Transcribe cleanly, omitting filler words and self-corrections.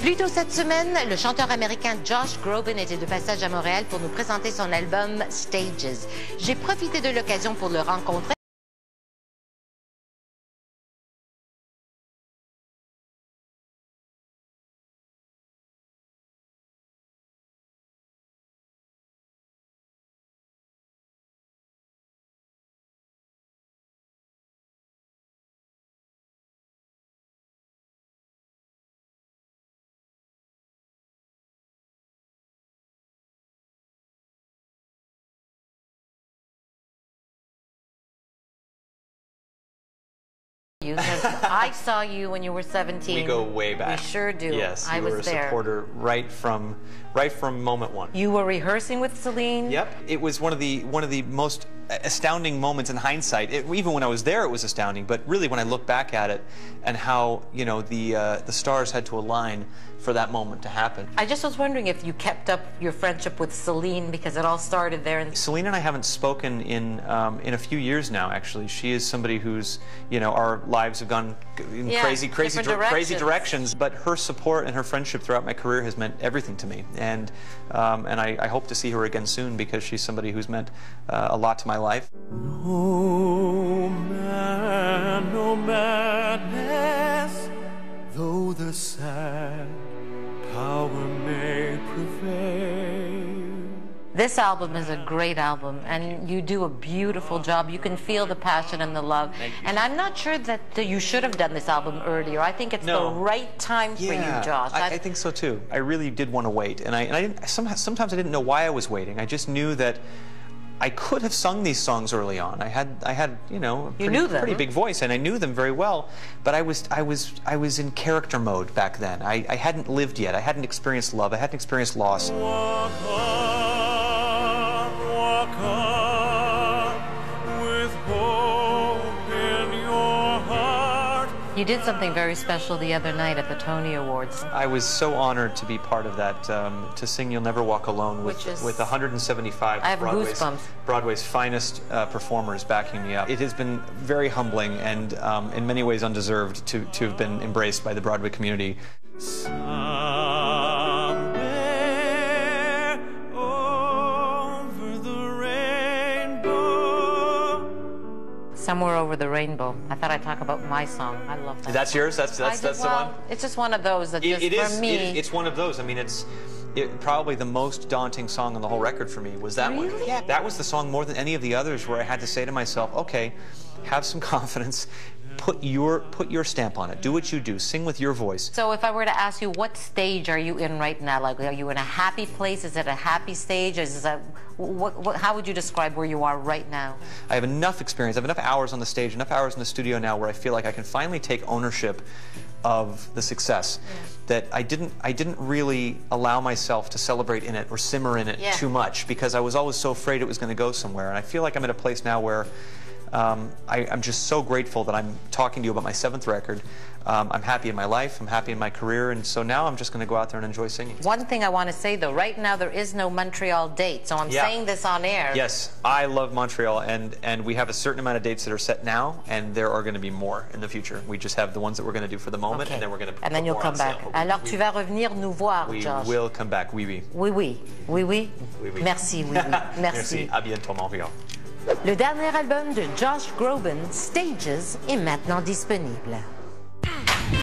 Plus tôt cette semaine, le chanteur américain Josh Groban était de passage à Montréal pour nous présenter son album Stages. J'ai profité de l'occasion pour le rencontrer. I saw you when you were 17. We go way back. We sure do. Yes, I was there. You were a supporter right from moment one. You were rehearsing with Celine? Yep. It was one of the most astounding moments in hindsight. Even when I was there, it was astounding. But really, when I look back at it, and how the stars had to align for that moment to happen. I just was wondering if you kept up your friendship with Celine, because it all started there. Celine and I haven't spoken in a few years now. Actually, she is somebody who's our lives have gone in crazy directions. But her support and her friendship throughout my career has meant everything to me. And I hope to see her again soon, because she's somebody who's meant a lot to my life. No man, no madness, though the sad power may prevail. This album is a great album, and you do a beautiful job. You can feel the passion and the love. And I'm not sure that you should have done this album earlier. I think it's the right time for you, Josh. I think so too. I really did want to wait, and I didn't. Sometimes I didn't know why I was waiting. I just knew that I could have sung these songs early on. I had a pretty big voice, and I knew them very well. But I was in character mode back then. I hadn't lived yet. I hadn't experienced love. I hadn't experienced loss. Walk on with hope in your heart. You did something very special the other night at the Tony Awards. I was so honored to be part of that, to sing "You'll Never Walk Alone" with 175 of Broadway's finest performers backing me up. It has been very humbling and in many ways undeserved to have been embraced by the Broadway community. Somewhere Over the Rainbow. I thought I'd talk about my song. I love that. That's yours? That's the one? It's just one of those that for me. It's one of those. I mean, probably the most daunting song on the whole record for me was that one. Yeah, that was the song more than any of the others where I had to say to myself, okay, have some confidence. Put your stamp on it. Do what you do. Sing with your voice. So if I were to ask you, what stage are you in right now? Like, are you in a happy place? Is it a happy stage? How would you describe where you are right now? I have enough experience. I have enough hours on the stage, enough hours in the studio now where I feel like I can finally take ownership of the success. That I didn't really allow myself to celebrate in it or simmer in it too much, because I was always so afraid it was going to go somewhere. And I feel like I'm at a place now where I'm just so grateful that I'm talking to you about my 7th record. I'm happy in my life, I'm happy in my career, and so now I'm just going to go out there and enjoy singing. One thing I want to say, though, right now there is no Montreal date, so I'm saying this on air. Yes, I love Montreal, and we have a certain amount of dates that are set now, and there are going to be more in the future. We just have the ones that we're going to do for the moment, and then we're going to and then you'll come back. Alors tu vas revenir nous voir, Josh. We will come back, oui, oui. Oui, oui. Oui, oui. Oui, oui. Merci, oui, oui. Merci. Merci. À bientôt, Montréal. Le dernier album de Josh Groban, Stages, est maintenant disponible.